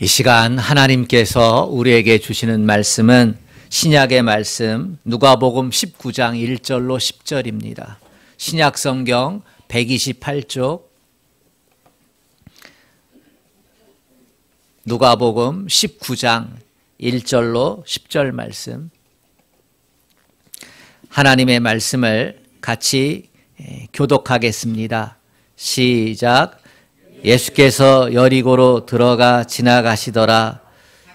이 시간 하나님께서 우리에게 주시는 말씀은 신약의 말씀 누가복음 19장 1절로 10절입니다. 신약성경 128쪽 누가복음 19장 1절로 10절 말씀, 하나님의 말씀을 같이 교독하겠습니다. 시작. 예수께서 여리고로 들어가 지나가시더라.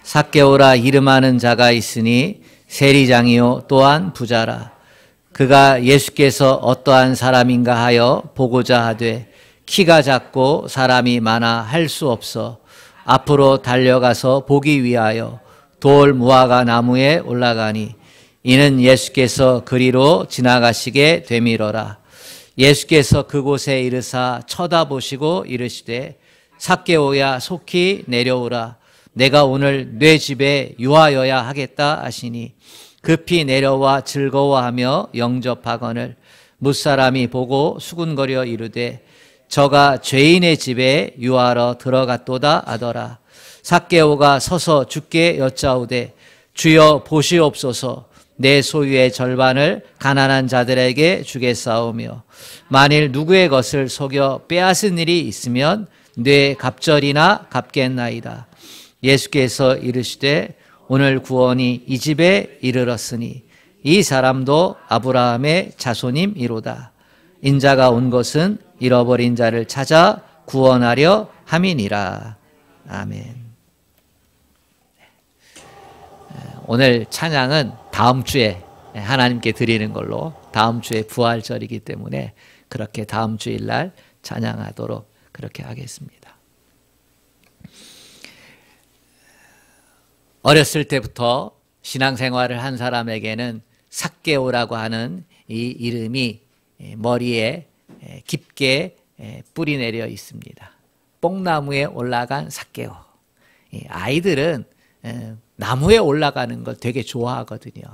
삭개오라 이름하는 자가 있으니 세리장이요 또한 부자라. 그가 예수께서 어떠한 사람인가 하여 보고자 하되 키가 작고 사람이 많아 할 수 없어 앞으로 달려가서 보기 위하여 돌 무화과 나무에 올라가니 이는 예수께서 그리로 지나가시게 되밀어라. 예수께서 그곳에 이르사 쳐다보시고 이르시되 삭개오야 속히 내려오라. 내가 오늘 네 집에 유하여야 하겠다 하시니 급히 내려와 즐거워하며 영접하거늘 무사람이 보고 수군거려 이르되 저가 죄인의 집에 유하러 들어갔도다 하더라. 삭개오가 서서 주께 여짜오되 주여 보시옵소서. 내 소유의 절반을 가난한 자들에게 주겠사오며 만일 누구의 것을 속여 빼앗은 일이 있으면 뇌 갑절이나 갚겠나이다. 예수께서 이르시되 오늘 구원이 이 집에 이르렀으니 이 사람도 아브라함의 자손임이로다. 인자가 온 것은 잃어버린 자를 찾아 구원하려 함이니라. 아멘. 오늘 찬양은 다음 주에 하나님께 드리는 걸로, 다음 주에 부활절이기 때문에 그렇게 다음 주일날 찬양하도록 그렇게 하겠습니다. 어렸을 때부터 신앙생활을 한 사람에게는 삭개오라고 하는 이 이름이 머리에 깊게 뿌리 내려 있습니다. 뽕나무에 올라간 삭개오. 아이들은 나무에 올라가는 걸 되게 좋아하거든요.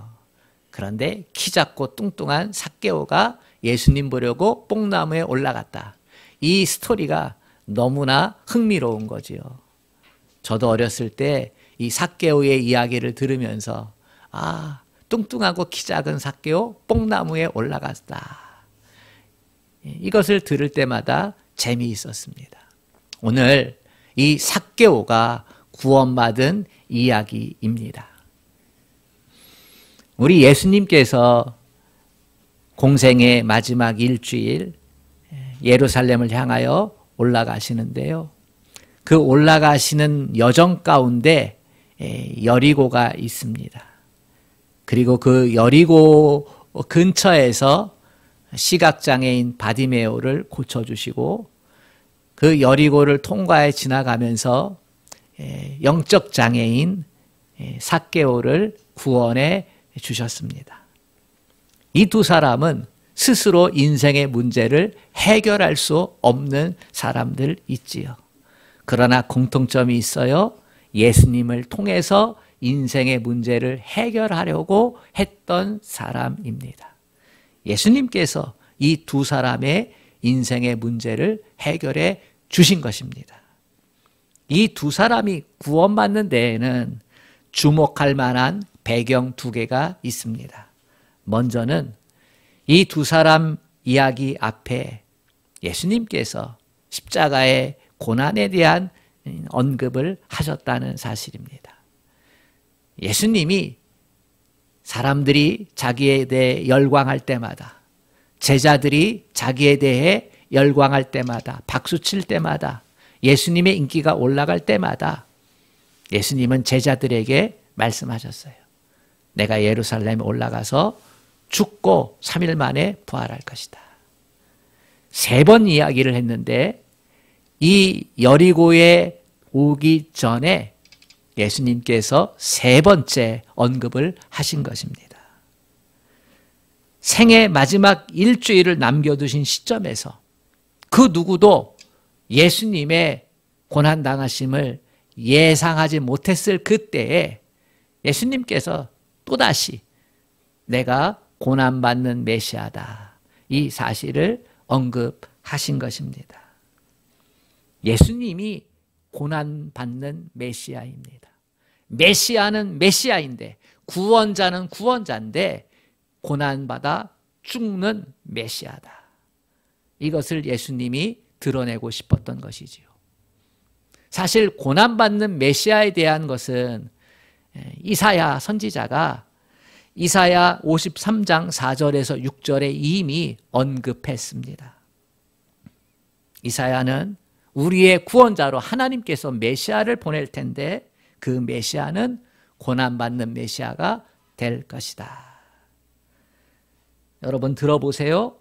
그런데 키 작고 뚱뚱한 삭개오가 예수님 보려고 뽕나무에 올라갔다. 이 스토리가 너무나 흥미로운 거지요. 저도 어렸을 때 이 삭개오의 이야기를 들으면서 뚱뚱하고 키 작은 삭개오 뽕나무에 올라갔다. 이것을 들을 때마다 재미있었습니다. 오늘 이 삭개오가 구원받은 이야기입니다. 우리 예수님께서 공생의 마지막 일주일 예루살렘을 향하여 올라가시는데요. 그 올라가시는 여정 가운데 여리고가 있습니다. 그리고 그 여리고 근처에서 시각장애인 바디메오를 고쳐주시고 그 여리고를 통과해 지나가면서 영적 장애인 삭개오를 구원해 주셨습니다. 이 두 사람은 스스로 인생의 문제를 해결할 수 없는 사람들 있지요. 그러나 공통점이 있어요. 예수님을 통해서 인생의 문제를 해결하려고 했던 사람입니다. 예수님께서 이 두 사람의 인생의 문제를 해결해 주신 것입니다. 이 두 사람이 구원받는 데에는 주목할 만한 배경 두 개가 있습니다. 먼저는 이 두 사람 이야기 앞에 예수님께서 십자가의 고난에 대한 언급을 하셨다는 사실입니다. 예수님이 사람들이 자기에 대해 열광할 때마다, 제자들이 자기에 대해 열광할 때마다, 박수칠 때마다, 예수님의 인기가 올라갈 때마다 예수님은 제자들에게 말씀하셨어요. 내가 예루살렘에 올라가서 죽고 3일 만에 부활할 것이다. 3번 이야기를 했는데 이 여리고에 오기 전에 예수님께서 3번째 언급을 하신 것입니다. 생애 마지막 일주일을 남겨두신 시점에서 그 누구도 예수님의 고난당하심을 예상하지 못했을 그때에 예수님께서 또다시 내가 고난받는 메시아다. 이 사실을 언급하신 것입니다. 예수님이 고난받는 메시아입니다. 메시아는 메시아인데, 구원자는 구원자인데 고난받아 죽는 메시아다. 이것을 예수님이 드러내고 싶었던 것이지요. 사실 고난받는 메시아에 대한 것은 이사야 선지자가 이사야 53장 4절에서 6절에 이미 언급했습니다. 이사야는 우리의 구원자로 하나님께서 메시아를 보낼 텐데 그 메시아는 고난받는 메시아가 될 것이다. 여러분 들어보세요.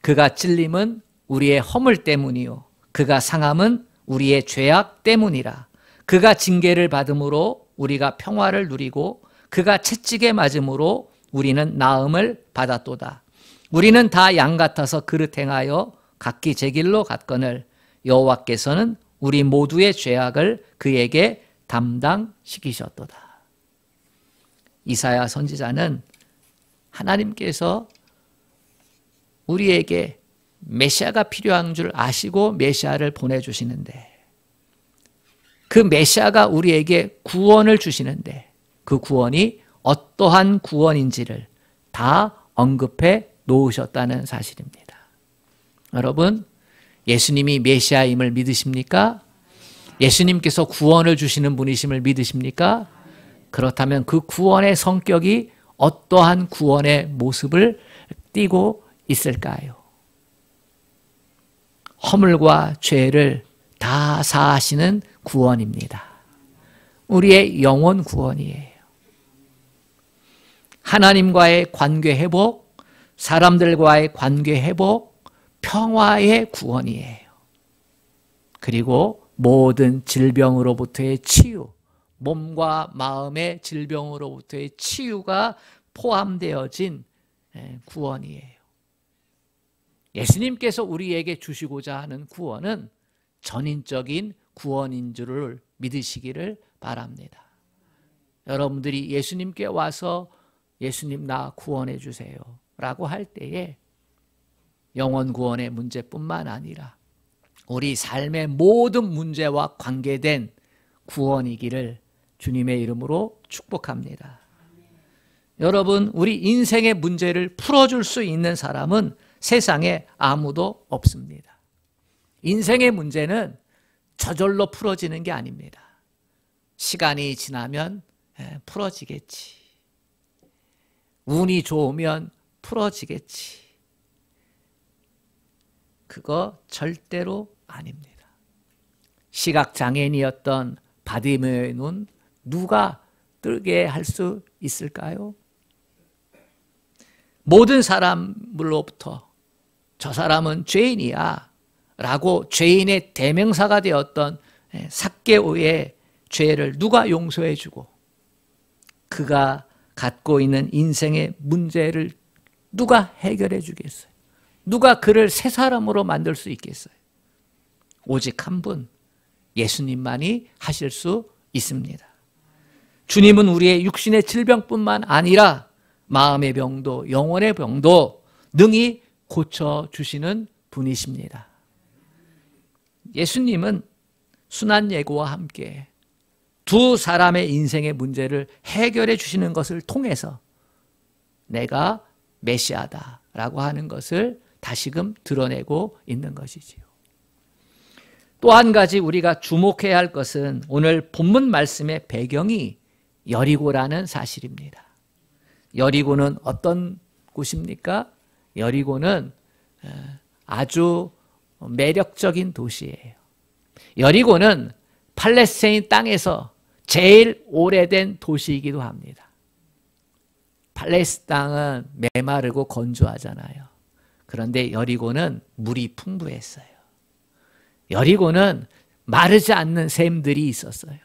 그가 찔림은 우리의 허물 때문이요 그가 상함은 우리의 죄악 때문이라. 그가 징계를 받음으로 우리가 평화를 누리고 그가 채찍에 맞음으로 우리는 나음을 받았도다. 우리는 다 양 같아서 그릇 행하여 각기 제 길로 갔거늘 여호와께서는 우리 모두의 죄악을 그에게 담당시키셨도다. 이사야 선지자는 하나님께서 우리에게 메시아가 필요한 줄 아시고 메시아를 보내주시는데, 그 메시아가 우리에게 구원을 주시는데 그 구원이 어떠한 구원인지를 다 언급해 놓으셨다는 사실입니다. 여러분, 예수님이 메시아임을 믿으십니까? 예수님께서 구원을 주시는 분이심을 믿으십니까? 그렇다면 그 구원의 성격이 어떠한 구원의 모습을 띠고 있을까요? 허물과 죄를 다 사하시는 구원입니다. 우리의 영혼 구원이에요. 하나님과의 관계 회복, 사람들과의 관계 회복, 평화의 구원이에요. 그리고 모든 질병으로부터의 치유, 몸과 마음의 질병으로부터의 치유가 포함되어진 구원이에요. 예수님께서 우리에게 주시고자 하는 구원은 전인적인 구원인 줄을 믿으시기를 바랍니다. 여러분들이 예수님께 와서 예수님 나 구원해 주세요 라고 할 때에 영혼 구원의 문제뿐만 아니라 우리 삶의 모든 문제와 관계된 구원이기를 주님의 이름으로 축복합니다. 여러분, 우리 인생의 문제를 풀어줄 수 있는 사람은 세상에 아무도 없습니다. 인생의 문제는 저절로 풀어지는 게 아닙니다. 시간이 지나면 풀어지겠지. 운이 좋으면 풀어지겠지. 그거 절대로 아닙니다. 시각장애인이었던 바디메오의 눈 누가 뜨게 할 수 있을까요? 모든 사람으로부터 저 사람은 죄인이야 라고 죄인의 대명사가 되었던 삭개오의 죄를 누가 용서해 주고 그가 갖고 있는 인생의 문제를 누가 해결해 주겠어요? 누가 그를 새 사람으로 만들 수 있겠어요? 오직 한 분, 예수님만이 하실 수 있습니다. 주님은 우리의 육신의 질병뿐만 아니라 마음의 병도 영혼의 병도 능히 고쳐주시는 분이십니다. 예수님은 순환예고와 함께 두 사람의 인생의 문제를 해결해 주시는 것을 통해서 내가 메시아다라고 하는 것을 다시금 드러내고 있는 것이지요. 또 한 가지 우리가 주목해야 할 것은 오늘 본문 말씀의 배경이 여리고라는 사실입니다. 여리고는 어떤 곳입니까? 여리고는 아주 매력적인 도시예요. 여리고는 팔레스타인 땅에서 제일 오래된 도시이기도 합니다. 팔레스타인 땅은 메마르고 건조하잖아요. 그런데 여리고는 물이 풍부했어요. 여리고는 마르지 않는 샘들이 있었어요.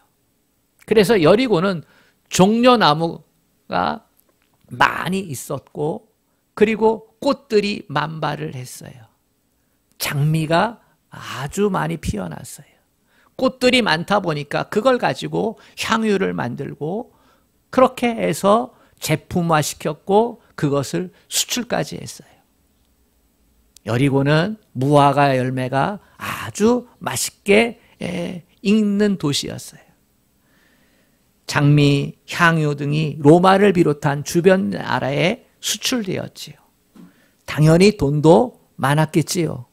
그래서 여리고는 종려나무가 많이 있었고 그리고 꽃들이 만발을 했어요. 장미가 아주 많이 피어났어요. 꽃들이 많다 보니까 그걸 가지고 향유를 만들고 그렇게 해서 제품화시켰고 그것을 수출까지 했어요. 여리고는 무화과 열매가 아주 맛있게 있는 도시였어요. 장미, 향유 등이 로마를 비롯한 주변 나라에 수출되었지요. 당연히 돈도 많았겠지요.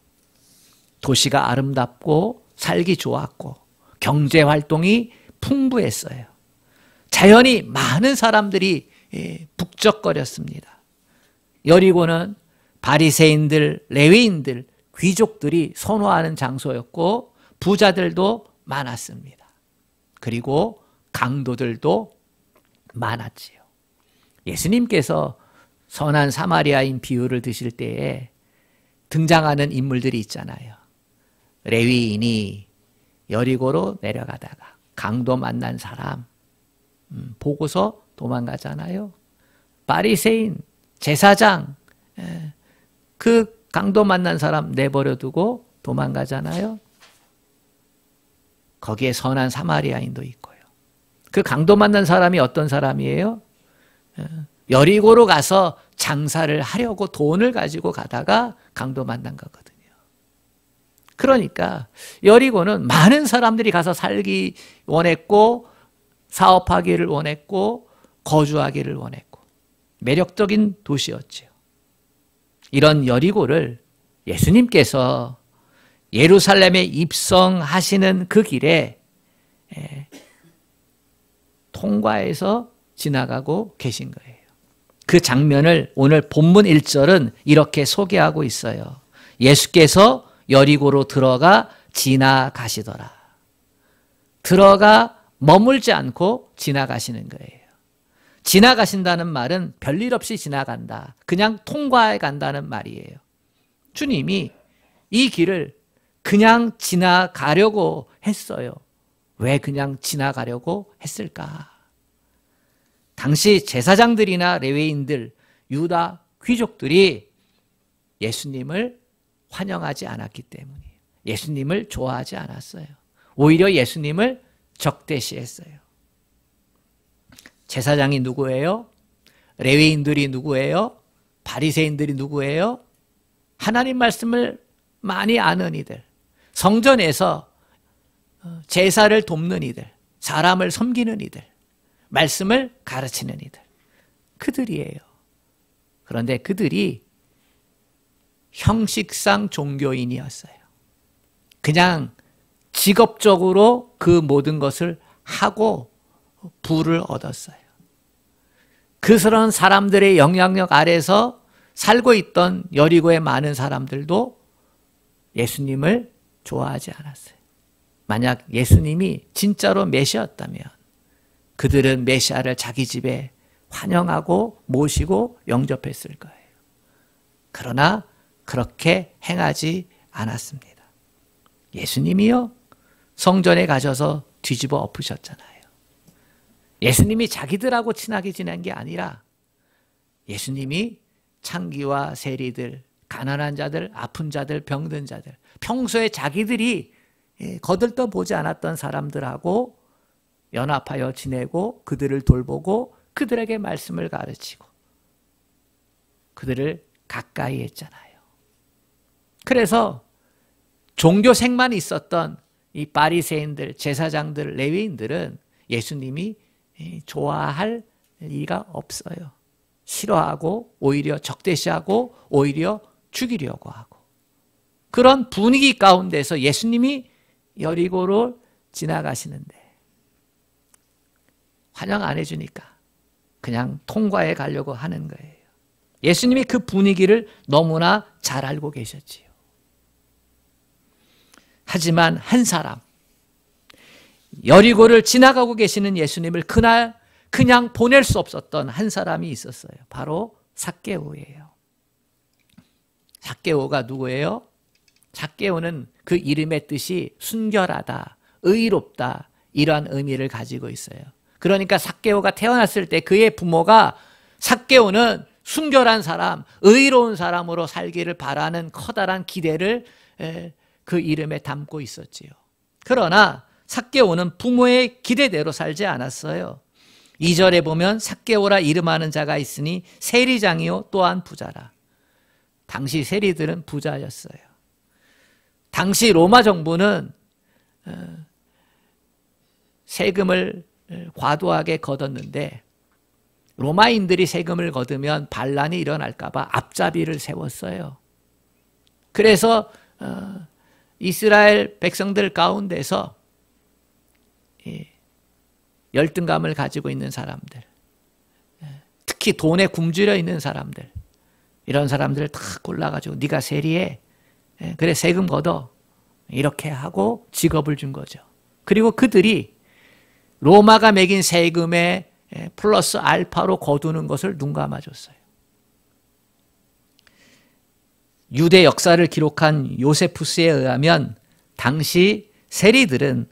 도시가 아름답고 살기 좋았고 경제활동이 풍부했어요. 자연히 많은 사람들이 북적거렸습니다. 여리고는 바리새인들, 레위인들, 귀족들이 선호하는 장소였고 부자들도 많았습니다. 그리고 강도들도 많았지요. 예수님께서 선한 사마리아인 비유를 드실 때에 등장하는 인물들이 있잖아요. 레위인이 여리고로 내려가다가 강도 만난 사람 보고서 도망가잖아요. 바리새인, 제사장, 그 강도 만난 사람 내버려두고 도망가잖아요. 거기에 선한 사마리아인도 있고요. 그 강도 만난 사람이 어떤 사람이에요? 여리고로 가서 장사를 하려고 돈을 가지고 가다가 강도 만난 거거든요. 그러니까 여리고는 많은 사람들이 가서 살기 원했고 사업하기를 원했고 거주하기를 원했고 매력적인 도시였죠. 이런 여리고를 예수님께서 예루살렘에 입성하시는 그 길에 통과해서 지나가고 계신 거예요. 그 장면을 오늘 본문 1절은 이렇게 소개하고 있어요. 예수께서 여리고로 들어가 지나가시더라. 들어가 머물지 않고 지나가시는 거예요. 지나가신다는 말은 별일 없이 지나간다. 그냥 통과해 간다는 말이에요. 주님이 이 길을 그냥 지나가려고 했어요. 왜 그냥 지나가려고 했을까? 당시 제사장들이나 레위인들, 유다 귀족들이 예수님을 환영하지 않았기 때문이에요. 예수님을 좋아하지 않았어요. 오히려 예수님을 적대시했어요. 제사장이 누구예요? 레위인들이 누구예요? 바리새인들이 누구예요? 하나님 말씀을 많이 아는 이들, 성전에서 제사를 돕는 이들, 사람을 섬기는 이들, 말씀을 가르치는 이들, 그들이에요. 그런데 그들이 형식상 종교인이었어요. 그냥 직업적으로 그 모든 것을 하고 부를 얻었어요. 그런 사람들의 영향력 아래서 살고 있던 여리고의 많은 사람들도 예수님을 좋아하지 않았어요. 만약 예수님이 진짜로 메시아였다면 그들은 메시아를 자기 집에 환영하고 모시고 영접했을 거예요. 그러나 그렇게 행하지 않았습니다. 예수님이요, 성전에 가셔서 뒤집어 엎으셨잖아요. 예수님이 자기들하고 친하게 지낸 게 아니라 예수님이 창기와 세리들, 가난한 자들, 아픈 자들, 병든 자들, 평소에 자기들이 거들떠보지 않았던 사람들하고 연합하여 지내고 그들을 돌보고 그들에게 말씀을 가르치고 그들을 가까이 했잖아요. 그래서 종교색만 있었던 이 바리새인들, 제사장들, 레위인들은 예수님이 좋아할 리가 없어요. 싫어하고 오히려 적대시하고 오히려 죽이려고 하고 그런 분위기 가운데서 예수님이 여리고를 지나가시는데 환영 안 해주니까 그냥 통과해 가려고 하는 거예요. 예수님이 그 분위기를 너무나 잘 알고 계셨지요. 하지만 한 사람, 여리고를 지나가고 계시는 예수님을 그날 그냥 보낼 수 없었던 한 사람이 있었어요. 바로 삭개오예요. 삭개오가 누구예요? 삭개오는 그 이름의 뜻이 순결하다, 의롭다 이러한 의미를 가지고 있어요. 그러니까 삭개오가 태어났을 때 그의 부모가 삭개오는 순결한 사람, 의로운 사람으로 살기를 바라는 커다란 기대를 그 이름에 담고 있었지요. 그러나 삭개오는 부모의 기대대로 살지 않았어요. 2절에 보면 삭개오라 이름하는 자가 있으니 세리장이요 또한 부자라. 당시 세리들은 부자였어요. 당시 로마 정부는 세금을 과도하게 걷었는데 로마인들이 세금을 걷으면 반란이 일어날까 봐 앞잡이를 세웠어요. 그래서 이스라엘 백성들 가운데서 열등감을 가지고 있는 사람들, 특히 돈에 굶주려 있는 사람들, 이런 사람들을 다 골라가지고 네가 세리해, 그래 세금 걷어, 이렇게 하고 직업을 준 거죠. 그리고 그들이 로마가 매긴 세금에 플러스 알파로 거두는 것을 눈 감아줬어요. 유대 역사를 기록한 요세푸스에 의하면 당시 세리들은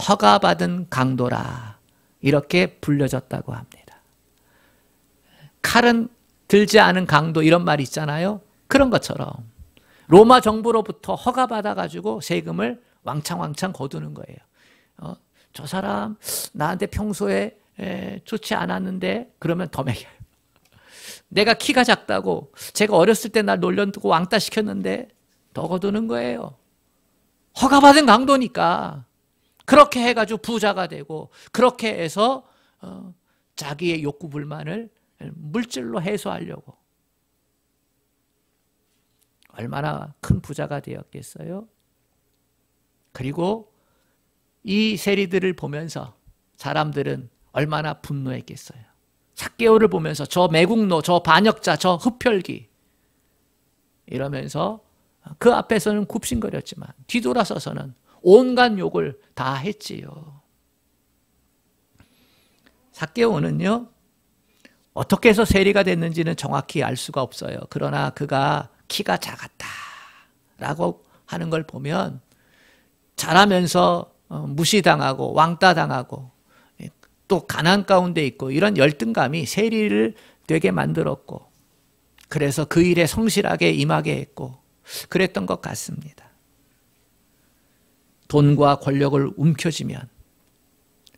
허가받은 강도라 이렇게 불려졌다고 합니다. 칼은 들지 않은 강도 이런 말 있잖아요. 그런 것처럼 로마 정부로부터 허가받아가지고 세금을 왕창 거두는 거예요. 저 사람 나한테 평소에 좋지 않았는데 그러면 더 매겨요. 내가 키가 작다고 제가 어렸을 때 날 놀려두고 왕따 시켰는데 더 거두는 거예요. 허가받은 강도니까 그렇게 해가지고 부자가 되고 그렇게 해서 자기의 욕구 불만을 물질로 해소하려고 얼마나 큰 부자가 되었겠어요. 그리고 이 세리들을 보면서 사람들은 얼마나 분노했겠어요. 삭개오를 보면서 저 매국노, 저 반역자, 저 흡혈귀 이러면서 그 앞에서는 굽신거렸지만 뒤돌아서서는 온갖 욕을 다 했지요. 삭개오는요, 어떻게 해서 세리가 됐는지는 정확히 알 수가 없어요. 그러나 그가 키가 작았다라고 하는 걸 보면 자라면서 무시당하고 왕따당하고 또 가난 가운데 있고 이런 열등감이 세리를 되게 만들었고 그래서 그 일에 성실하게 임하게 했고 그랬던 것 같습니다. 돈과 권력을 움켜쥐면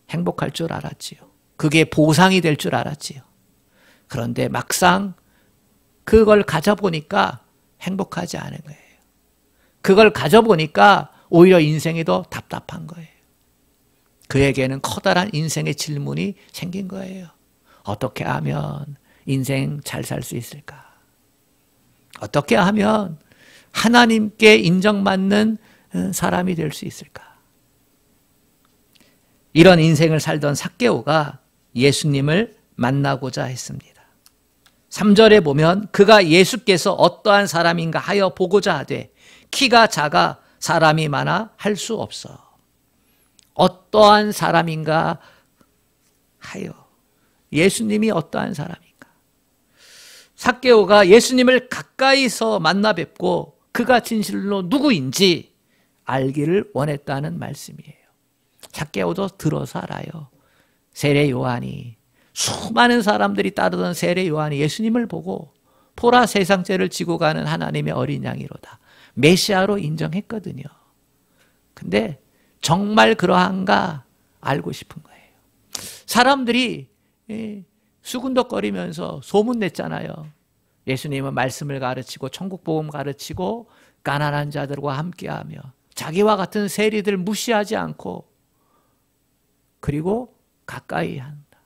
행복할 줄 알았지요. 그게 보상이 될 줄 알았지요. 그런데 막상 그걸 가져보니까 행복하지 않은 거예요. 그걸 가져보니까 오히려 인생이 더 답답한 거예요. 그에게는 커다란 인생의 질문이 생긴 거예요. 어떻게 하면 인생 잘 살 수 있을까? 어떻게 하면 하나님께 인정받는 사람이 될 수 있을까? 이런 인생을 살던 삭개오가 예수님을 만나고자 했습니다. 3절에 보면 그가 예수께서 어떠한 사람인가 하여 보고자 하되 키가 작아 사람이 많아 할 수 없어. 어떠한 사람인가 하여. 예수님이 어떠한 사람인가. 삭개오가 예수님을 가까이서 만나 뵙고 그가 진실로 누구인지 알기를 원했다는 말씀이에요. 삭개오도 들어서 알아요. 세례 요한이, 수많은 사람들이 따르던 세례 요한이 예수님을 보고 보라 세상 죄를 지고 가는 하나님의 어린 양이로다. 메시아로 인정했거든요. 근데 정말 그러한가 알고 싶은 거예요. 사람들이 수군덕거리면서 소문냈잖아요. 예수님은 말씀을 가르치고 천국복음 가르치고 가난한 자들과 함께하며 자기와 같은 세리들 무시하지 않고 그리고 가까이 한다.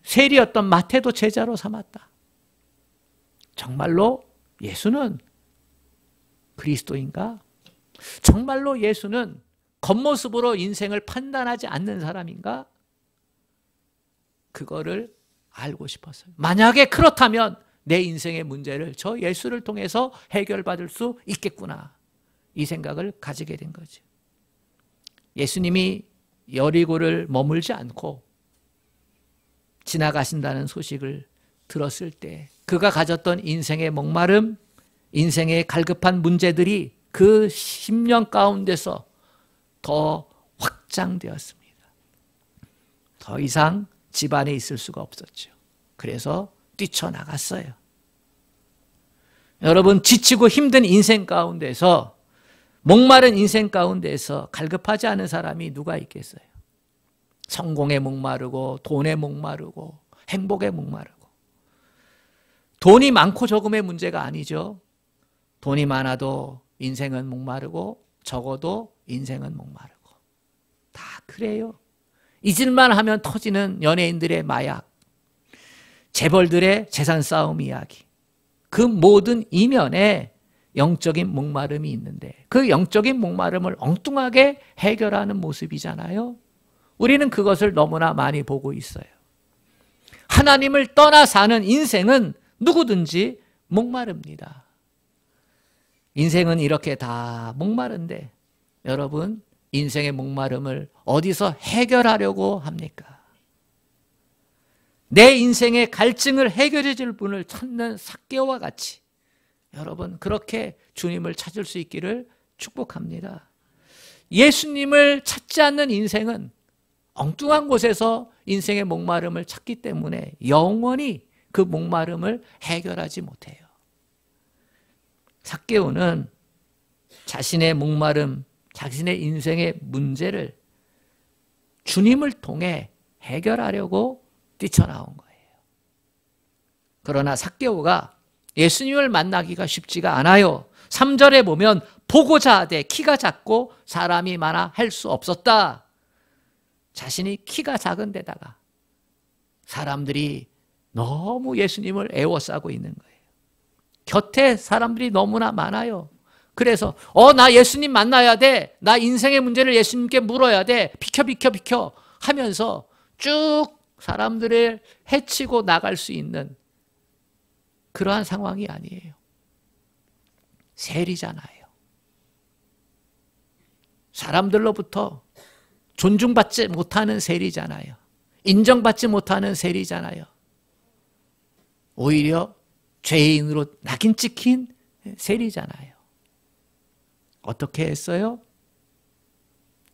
세리였던 마태도 제자로 삼았다. 정말로 예수는 그리스도인가? 정말로 예수는 겉모습으로 인생을 판단하지 않는 사람인가? 그거를 알고 싶었어요. 만약에 그렇다면 내 인생의 문제를 저 예수를 통해서 해결받을 수 있겠구나. 이 생각을 가지게 된 거죠. 예수님이 여리고를 머물지 않고 지나가신다는 소식을 들었을 때 그가 가졌던 인생의 목마름, 인생의 갈급한 문제들이 그 10년 가운데서 더 확장되었습니다. 더 이상 집안에 있을 수가 없었죠. 그래서 뛰쳐나갔어요. 여러분, 지치고 힘든 인생 가운데서, 목마른 인생 가운데서 갈급하지 않은 사람이 누가 있겠어요? 성공에 목마르고 돈에 목마르고 행복에 목마르고. 돈이 많고 적음의 문제가 아니죠. 돈이 많아도 인생은 목마르고 적어도 인생은 목마르고 다 그래요. 잊을만 하면 터지는 연예인들의 마약, 재벌들의 재산 싸움 이야기, 그 모든 이면에 영적인 목마름이 있는데 그 영적인 목마름을 엉뚱하게 해결하는 모습이잖아요. 우리는 그것을 너무나 많이 보고 있어요. 하나님을 떠나 사는 인생은 누구든지 목마릅니다. 인생은 이렇게 다 목마른데 여러분, 인생의 목마름을 어디서 해결하려고 합니까? 내 인생의 갈증을 해결해 줄 분을 찾는 삭개오와 같이 여러분, 그렇게 주님을 찾을 수 있기를 축복합니다. 예수님을 찾지 않는 인생은 엉뚱한 곳에서 인생의 목마름을 찾기 때문에 영원히 그 목마름을 해결하지 못해요. 삭개오는 자신의 목마름, 자신의 인생의 문제를 주님을 통해 해결하려고 뛰쳐나온 거예요. 그러나 삭개오가 예수님을 만나기가 쉽지가 않아요. 3절에 보면 보고자 하되 키가 작고 사람이 많아 할 수 없었다. 자신이 키가 작은 데다가 사람들이 너무 예수님을 애워싸고 있는 거예요. 곁에 사람들이 너무나 많아요. 그래서 나 예수님 만나야 돼. 나 인생의 문제를 예수님께 물어야 돼. 비켜 하면서 쭉 사람들을 해치고 나갈 수 있는 그러한 상황이 아니에요. 세리잖아요. 사람들로부터 존중받지 못하는 세리잖아요. 인정받지 못하는 세리잖아요. 오히려 죄인으로 낙인 찍힌 세리잖아요. 어떻게 했어요?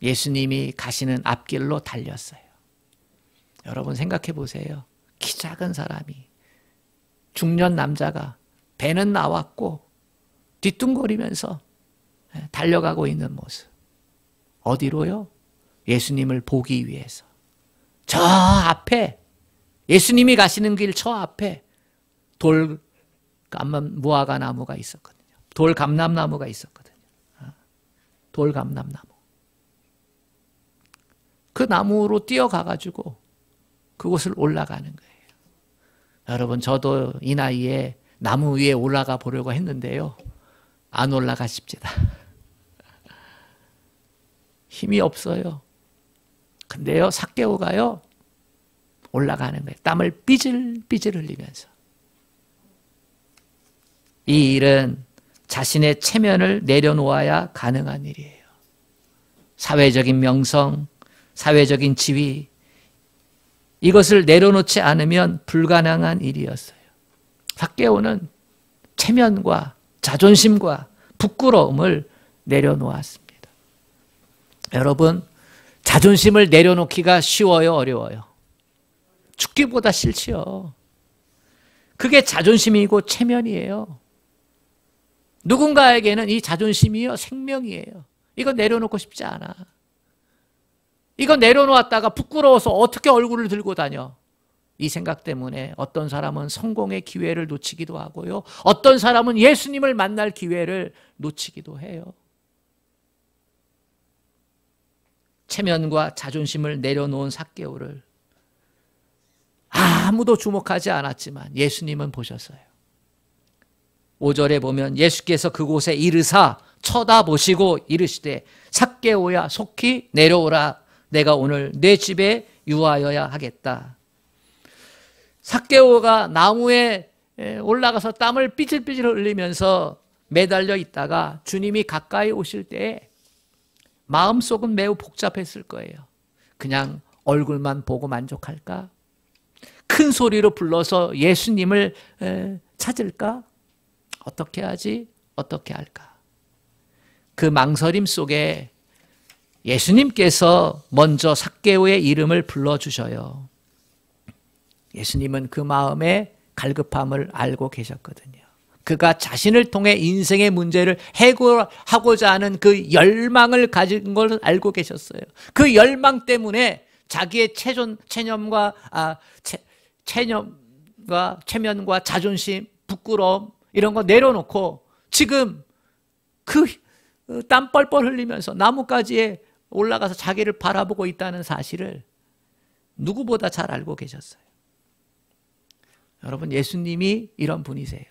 예수님이 가시는 앞길로 달렸어요. 여러분 생각해 보세요. 키 작은 사람이, 중년 남자가 배는 나왔고 뒤뚱거리면서 달려가고 있는 모습. 어디로요? 예수님을 보기 위해서. 저 앞에, 예수님이 가시는 길 저 앞에 무화과 나무가 있었거든요. 돌감람나무가 있었거든요. 돌감람나무. 그 나무로 뛰어가가지고 그곳을 올라가는 거예요. 여러분, 저도 이 나이에 나무 위에 올라가 보려고 했는데요. 안 올라가십니다. 힘이 없어요. 근데요, 삭개오가요, 올라가는 거예요. 땀을 삐질삐질 흘리면서. 이 일은 자신의 체면을 내려놓아야 가능한 일이에요. 사회적인 명성, 사회적인 지위, 이것을 내려놓지 않으면 불가능한 일이었어요. 삭개오는 체면과 자존심과 부끄러움을 내려놓았습니다. 여러분, 자존심을 내려놓기가 쉬워요, 어려워요? 죽기보다 싫지요. 그게 자존심이고 체면이에요. 누군가에게는 이 자존심이요, 생명이에요. 이거 내려놓고 싶지 않아. 이거 내려놓았다가 부끄러워서 어떻게 얼굴을 들고 다녀? 이 생각 때문에 어떤 사람은 성공의 기회를 놓치기도 하고요. 어떤 사람은 예수님을 만날 기회를 놓치기도 해요. 체면과 자존심을 내려놓은 삭개오를 아무도 주목하지 않았지만 예수님은 보셨어요. 5절에 보면 예수께서 그곳에 이르사 쳐다보시고 이르시되 삭개오야 속히 내려오라. 내가 오늘 내 집에 유하여야 하겠다. 삭개오가 나무에 올라가서 땀을 삐질삐질 흘리면서 매달려 있다가 주님이 가까이 오실 때에 마음속은 매우 복잡했을 거예요. 그냥 얼굴만 보고 만족할까? 큰 소리로 불러서 예수님을 찾을까? 어떻게 하지? 어떻게 할까? 그 망설임 속에 예수님께서 먼저 삭개오의 이름을 불러주셔요. 예수님은 그 마음의 갈급함을 알고 계셨거든요. 그가 자신을 통해 인생의 문제를 해결하고자 하는 그 열망을 가진 걸 알고 계셨어요. 그 열망 때문에 자기의 체면과 자존심, 부끄러움 이런 거 내려놓고 지금 그 땀 뻘뻘 흘리면서 나뭇가지에 올라가서 자기를 바라보고 있다는 사실을 누구보다 잘 알고 계셨어요. 여러분, 예수님이 이런 분이세요.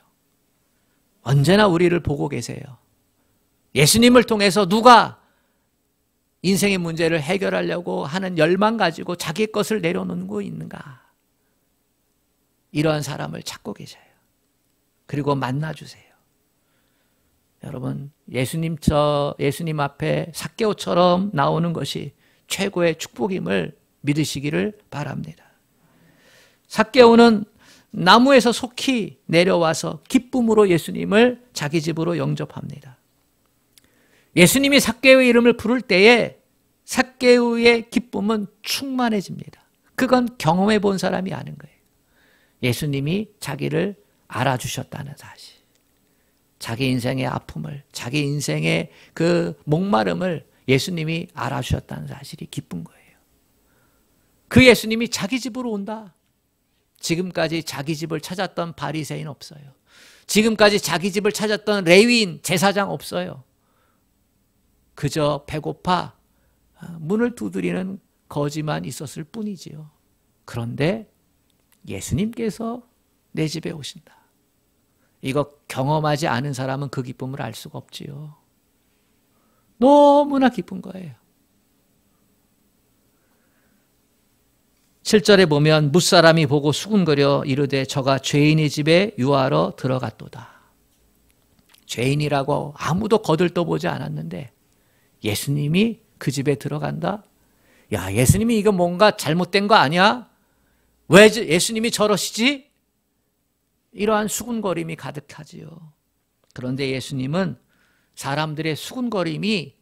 언제나 우리를 보고 계세요. 예수님을 통해서 누가 인생의 문제를 해결하려고 하는 열망 가지고 자기 것을 내려놓고 있는가? 이러한 사람을 찾고 계셔요. 그리고 만나주세요. 여러분, 예수님 앞에 삭개오처럼 나오는 것이 최고의 축복임을 믿으시기를 바랍니다. 삭개오는 나무에서 속히 내려와서 기쁨으로 예수님을 자기 집으로 영접합니다. 예수님이 삭개오의 이름을 부를 때에 삭개오의 기쁨은 충만해집니다. 그건 경험해 본 사람이 아는 거예요. 예수님이 자기를 알아주셨다는 사실. 자기 인생의 아픔을, 자기 인생의 그 목마름을 예수님이 알아주셨다는 사실이 기쁜 거예요. 그 예수님이 자기 집으로 온다. 지금까지 자기 집을 찾았던 바리새인 없어요. 지금까지 자기 집을 찾았던 레위인, 제사장 없어요. 그저 배고파 문을 두드리는 거지만 있었을 뿐이지요. 그런데 예수님께서 내 집에 오신다. 이거 경험하지 않은 사람은 그 기쁨을 알 수가 없지요. 너무나 기쁜 거예요. 7절에 보면 뭇사람이 보고 수군거려 이르되 저가 죄인의 집에 유하러 들어갔도다. 죄인이라고 아무도 거들떠보지 않았는데 예수님이 그 집에 들어간다? 야, 예수님이 이거 뭔가 잘못된 거 아니야? 왜 예수님이 저러시지? 이러한 수군거림이 가득하지요. 그런데 예수님은 사람들의 수군거림이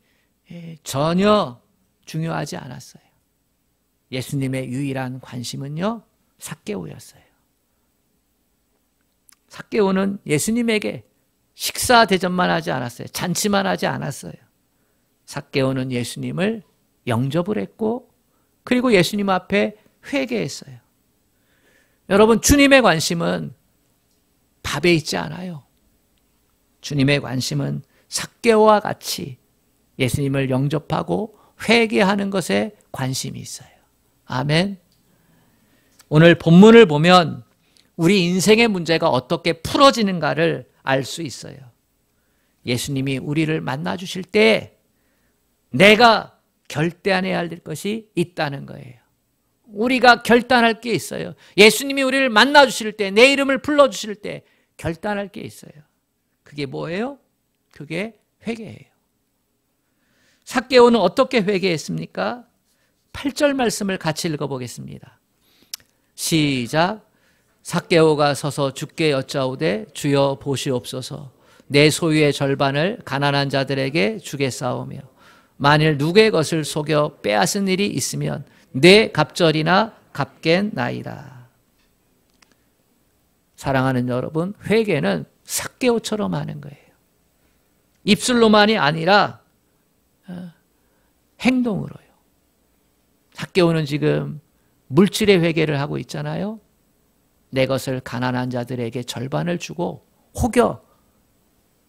전혀 중요하지 않았어요. 예수님의 유일한 관심은요, 삭개오였어요. 삭개오는 예수님에게 식사 대접만 하지 않았어요. 잔치만 하지 않았어요. 삭개오는 예수님을 영접을 했고, 그리고 예수님 앞에 회개했어요. 여러분, 주님의 관심은 밥에 있지 않아요. 주님의 관심은 삭개오와 같이 예수님을 영접하고 회개하는 것에 관심이 있어요. 아멘. 오늘 본문을 보면 우리 인생의 문제가 어떻게 풀어지는가를 알 수 있어요. 예수님이 우리를 만나 주실 때 내가 결단해야 할 것이 있다는 거예요. 우리가 결단할 게 있어요. 예수님이 우리를 만나 주실 때, 내 이름을 불러 주실 때 결단할 게 있어요. 그게 뭐예요? 그게 회개예요. 삭개오는 어떻게 회개했습니까? 8절 말씀을 같이 읽어보겠습니다. 시작. 삭개오가 서서 주께 여짜오되 주여 보시옵소서. 내 소유의 절반을 가난한 자들에게 주겠사오며 만일 누구의 것을 속여 빼앗은 일이 있으면 내 갑절이나 갚겠나이다. 사랑하는 여러분, 회개는 삭개오처럼 하는 거예요. 입술로만이 아니라 행동으로요. 삭개오는 지금 물질의 회개를 하고 있잖아요. 내 것을 가난한 자들에게 절반을 주고 혹여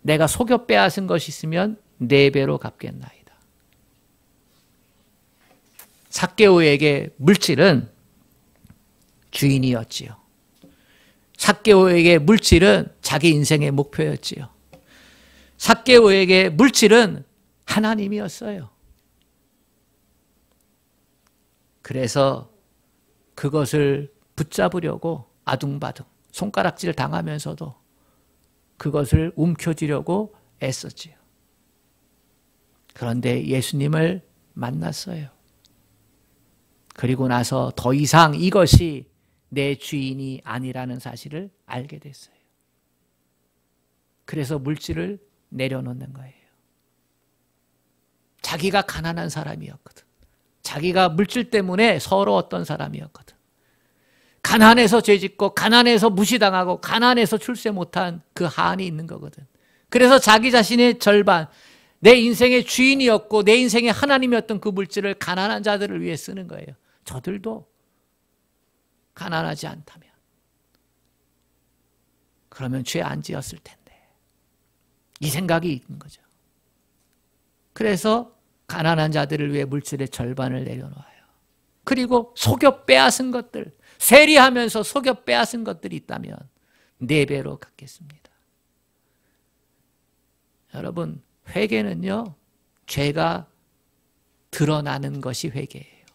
내가 속여 빼앗은 것이 있으면 4배로 갚겠나이다. 삭개오에게 물질은 주인이었지요. 삭개오에게 물질은 자기 인생의 목표였지요. 삭개오에게 물질은 하나님이었어요. 그래서 그것을 붙잡으려고 아둥바둥 손가락질 당하면서도 그것을 움켜쥐려고 애썼지요. 그런데 예수님을 만났어요. 그리고 나서 더 이상 이것이 내 주인이 아니라는 사실을 알게 됐어요. 그래서 물질을 내려놓는 거예요. 자기가 가난한 사람이었거든. 자기가 물질 때문에 서러웠던 사람이었거든. 가난해서 죄짓고 가난해서 무시당하고 가난해서 출세 못한 그 한이 있는 거거든. 그래서 자기 자신의 절반, 내 인생의 주인이었고 내 인생의 하나님이었던 그 물질을 가난한 자들을 위해 쓰는 거예요. 저들도 가난하지 않다면 그러면 죄 안 지었을 텐데 이 생각이 있는 거죠. 그래서 가난한 자들을 위해 물질의 절반을 내려놓아요. 그리고 속여 빼앗은 것들, 세리하면서 속여 빼앗은 것들이 있다면 4배로 갚겠습니다. 여러분, 회개는요, 죄가 드러나는 것이 회개예요.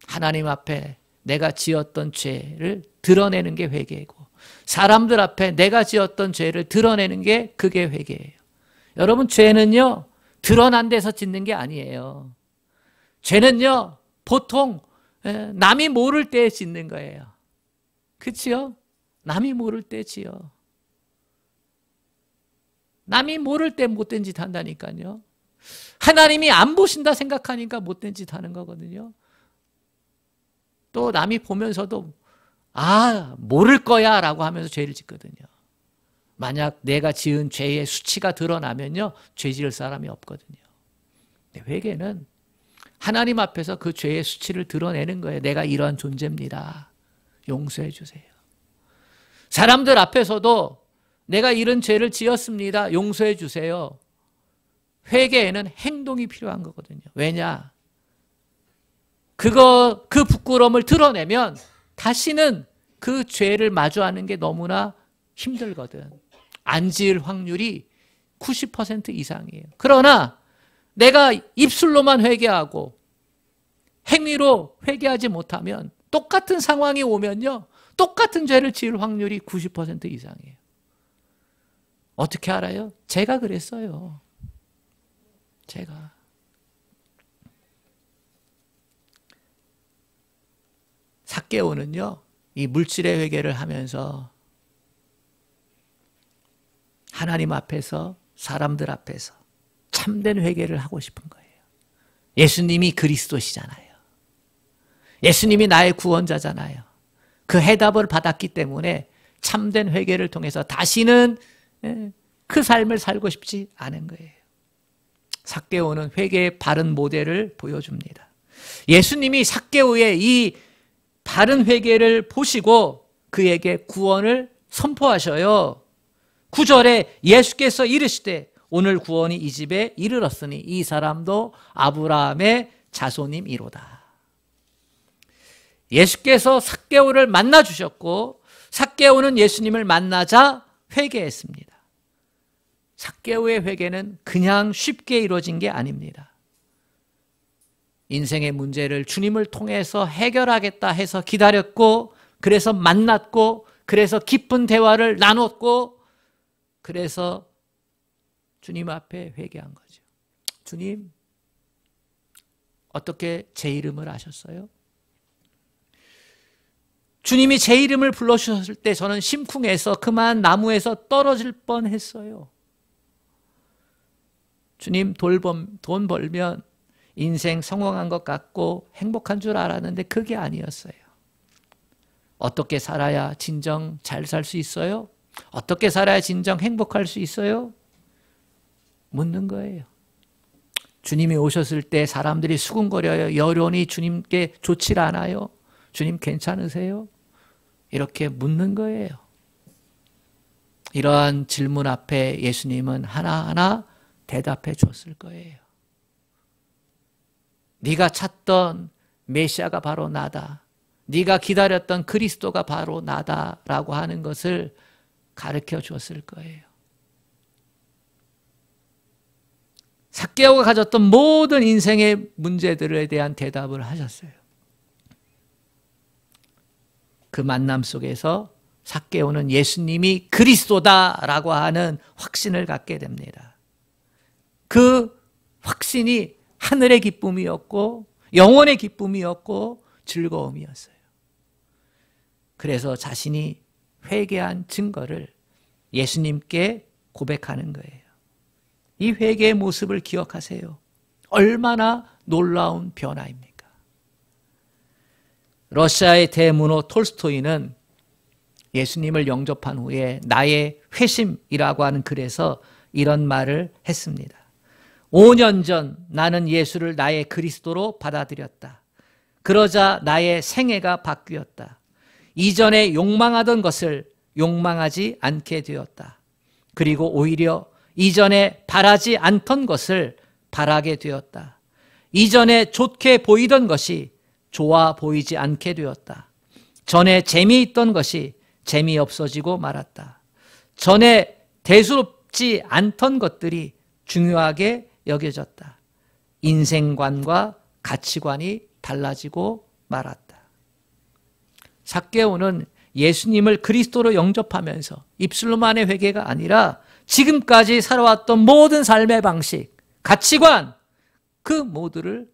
하나님 앞에 내가 지었던 죄를 드러내는 게 회개이고, 사람들 앞에 내가 지었던 죄를 드러내는 게 그게 회개예요. 여러분, 죄는요, 드러난 데서 짓는 게 아니에요. 죄는요, 보통 남이 모를 때 짓는 거예요. 그치요? 남이 모를 때 지어. 남이 모를 때 못된 짓 한다니까요. 하나님이 안 보신다 생각하니까 못된 짓 하는 거거든요. 또 남이 보면서도 모를 거야 라고 하면서 죄를 짓거든요. 만약 내가 지은 죄의 수치가 드러나면요, 죄 지을 사람이 없거든요. 회개는 하나님 앞에서 그 죄의 수치를 드러내는 거예요. 내가 이러한 존재입니다. 용서해 주세요. 사람들 앞에서도 내가 이런 죄를 지었습니다. 용서해 주세요. 회개에는 행동이 필요한 거거든요. 왜냐? 그 부끄러움을 드러내면 다시는 그 죄를 마주하는 게 너무나 힘들거든. 안 지을 확률이 90% 이상이에요. 그러나 내가 입술로만 회개하고 행위로 회개하지 못하면 똑같은 상황이 오면요, 똑같은 죄를 지을 확률이 90% 이상이에요. 어떻게 알아요? 제가 그랬어요. 제가. 삭개오는요, 이 물질의 회개를 하면서 하나님 앞에서, 사람들 앞에서 참된 회개를 하고 싶은 거예요. 예수님이 그리스도시잖아요. 예수님이 나의 구원자잖아요. 그 해답을 받았기 때문에 참된 회개를 통해서 다시는 그 삶을 살고 싶지 않은 거예요. 삭개오는 회개의 바른 모델을 보여줍니다. 예수님이 삭개오의 이 바른 회개를 보시고 그에게 구원을 선포하셔요. 9절에 예수께서 이르시되 오늘 구원이 이 집에 이르렀으니 이 사람도 아브라함의 자손임이로다. 예수께서 삭개오를 만나 주셨고 삭개오는 예수님을 만나자 회개했습니다. 삭개오의 회개는 그냥 쉽게 이루어진 게 아닙니다. 인생의 문제를 주님을 통해서 해결하겠다 해서 기다렸고, 그래서 만났고, 그래서 깊은 대화를 나눴고, 그래서 주님 앞에 회개한 거죠. 주님, 어떻게 제 이름을 아셨어요? 주님이 제 이름을 불러주셨을 때 저는 심쿵해서 그만 나무에서 떨어질 뻔했어요. 주님, 돈 벌면 인생 성공한 것 같고 행복한 줄 알았는데 그게 아니었어요. 어떻게 살아야 진정 잘 살 수 있어요? 어떻게 살아야 진정 행복할 수 있어요? 묻는 거예요. 주님이 오셨을 때 사람들이 수군거려요. 여론이 주님께 좋지 않아요. 주님 괜찮으세요? 이렇게 묻는 거예요. 이러한 질문 앞에 예수님은 하나하나 대답해 줬을 거예요. 네가 찾던 메시아가 바로 나다. 네가 기다렸던 그리스도가 바로 나다라고 하는 것을 가르쳐 줬을 거예요. 삭개오가 가졌던 모든 인생의 문제들에 대한 대답을 하셨어요. 그 만남 속에서 삭개오는 예수님이 그리스도다라고 하는 확신을 갖게 됩니다. 그 확신이 하늘의 기쁨이었고 영혼의 기쁨이었고 즐거움이었어요. 그래서 자신이 회개한 증거를 예수님께 고백하는 거예요. 이 회개의 모습을 기억하세요. 얼마나 놀라운 변화입니까? 러시아의 대문호 톨스토이는 예수님을 영접한 후에 나의 회심이라고 하는 글에서 이런 말을 했습니다. 5년 전 나는 예수를 나의 그리스도로 받아들였다. 그러자 나의 생애가 바뀌었다. 이전에 욕망하던 것을 욕망하지 않게 되었다. 그리고 오히려 이전에 바라지 않던 것을 바라게 되었다. 이전에 좋게 보이던 것이 좋아 보이지 않게 되었다. 전에 재미있던 것이 재미없어지고 말았다. 전에 대수롭지 않던 것들이 중요하게 여겨졌다. 인생관과 가치관이 달라지고 말았다. 삭개오는 예수님을 그리스도로 영접하면서 입술로만의 회개가 아니라 지금까지 살아왔던 모든 삶의 방식, 가치관, 그 모두를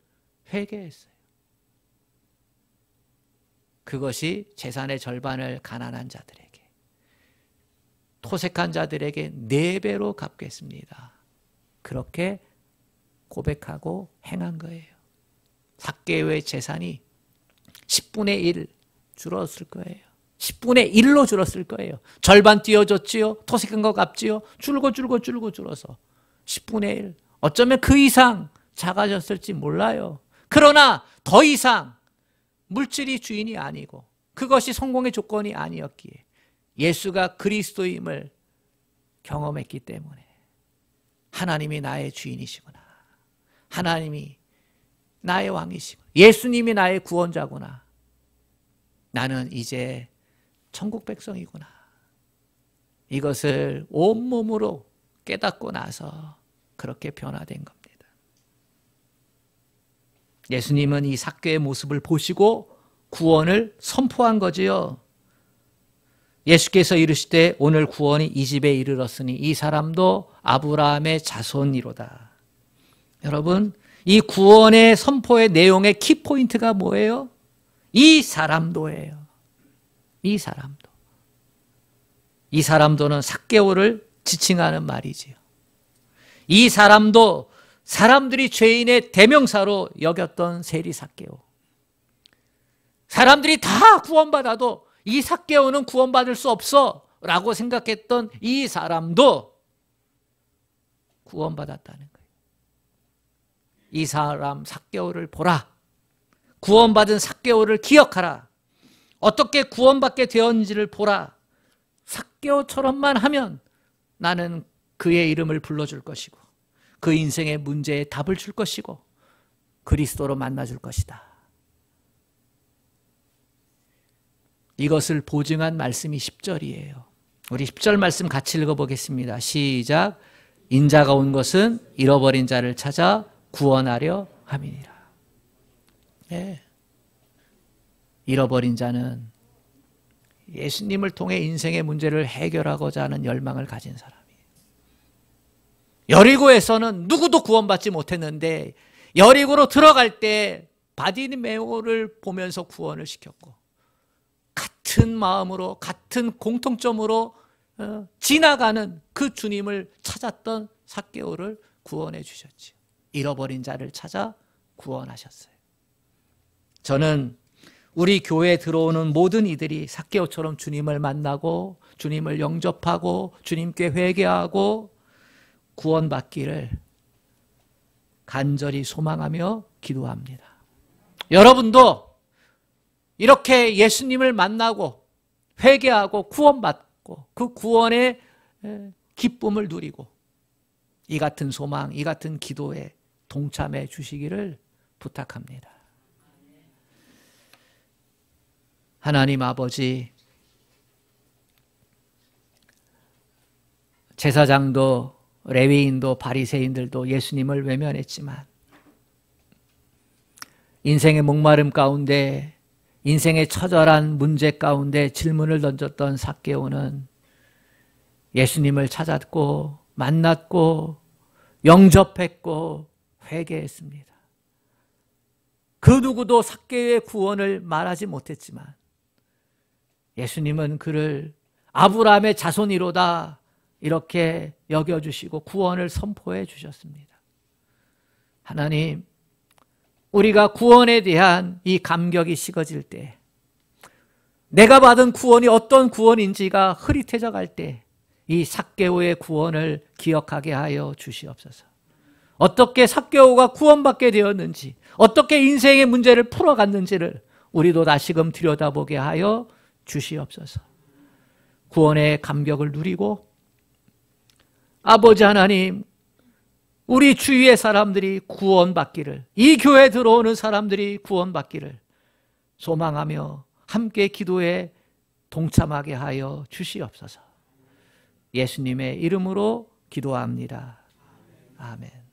회개했어요. 그것이 재산의 절반을 가난한 자들에게, 토색한 자들에게 4배로 갚겠습니다. 그렇게 고백하고 행한 거예요. 삭개오의 재산이 10분의 1 줄었을 거예요. 10분의 1로 줄었을 거예요. 절반 띄어줬지요. 토색한 거 갚지요. 줄어서 10분의 1. 어쩌면 그 이상 작아졌을지 몰라요. 그러나 더 이상 물질이 주인이 아니고 그것이 성공의 조건이 아니었기에 예수가 그리스도임을 경험했기 때문에 하나님이 나의 주인이시구나. 하나님이 나의 왕이시구나. 예수님이 나의 구원자구나. 나는 이제 천국 백성이구나. 이것을 온몸으로 깨닫고 나서 그렇게 변화된 겁니다. 예수님은 이 삭개의 모습을 보시고 구원을 선포한 거지요. 예수께서 이르시되 오늘 구원이 이 집에 이르렀으니 이 사람도 아브라함의 자손이로다. 여러분, 이 구원의 선포의 내용의 키포인트가 뭐예요? 이 사람도예요. 이 사람도. 이 사람도는 삭개오를 지칭하는 말이지요. 이 사람도 사람들이 죄인의 대명사로 여겼던 세리 삭개오. 사람들이 다 구원받아도 이 삭개오는 구원받을 수 없어 라고 생각했던 이 사람도 구원받았다는 거예요. 이 사람 삭개오를 보라. 구원받은 삭개오를 기억하라. 어떻게 구원받게 되었는지를 보라. 삭개오처럼만 하면 나는 그의 이름을 불러줄 것이고 그 인생의 문제에 답을 줄 것이고 그리스도로 만나줄 것이다. 이것을 보증한 말씀이 10절이에요. 우리 10절 말씀 같이 읽어보겠습니다. 시작. 인자가 온 것은 잃어버린 자를 찾아 구원하려 함이니라. 네. 잃어버린 자는 예수님을 통해 인생의 문제를 해결하고자 하는 열망을 가진 사람이에요. 여리고에서는 누구도 구원받지 못했는데 여리고로 들어갈 때 바디메오를 보면서 구원을 시켰고 같은 마음으로 같은 공통점으로 지나가는 그 주님을 찾았던 삭개오를 구원해 주셨지요. 잃어버린 자를 찾아 구원하셨어요. 저는 우리 교회에 들어오는 모든 이들이 삭개오처럼 주님을 만나고 주님을 영접하고 주님께 회개하고 구원받기를 간절히 소망하며 기도합니다. 여러분도 이렇게 예수님을 만나고 회개하고 구원받고 그 구원의 기쁨을 누리고 이 같은 소망, 이 같은 기도에 동참해 주시기를 부탁합니다. 하나님 아버지, 제사장도 레위인도 바리새인들도 예수님을 외면했지만 인생의 목마름 가운데 인생의 처절한 문제 가운데 질문을 던졌던 삭개오는 예수님을 찾았고 만났고 영접했고 회개했습니다. 그 누구도 삭개오의 구원을 말하지 못했지만 예수님은 그를 아브라함의 자손이로다 이렇게 여겨주시고 구원을 선포해 주셨습니다. 하나님, 우리가 구원에 대한 이 감격이 식어질 때, 내가 받은 구원이 어떤 구원인지가 흐릿해져 갈 때 이 삭개오의 구원을 기억하게 하여 주시옵소서. 어떻게 삭개오가 구원받게 되었는지, 어떻게 인생의 문제를 풀어갔는지를 우리도 다시금 들여다보게 하여 주시옵소서. 구원의 감격을 누리고 아버지 하나님, 우리 주위의 사람들이 구원받기를, 이 교회에 들어오는 사람들이 구원받기를 소망하며 함께 기도에 동참하게 하여 주시옵소서. 예수님의 이름으로 기도합니다. 아멘.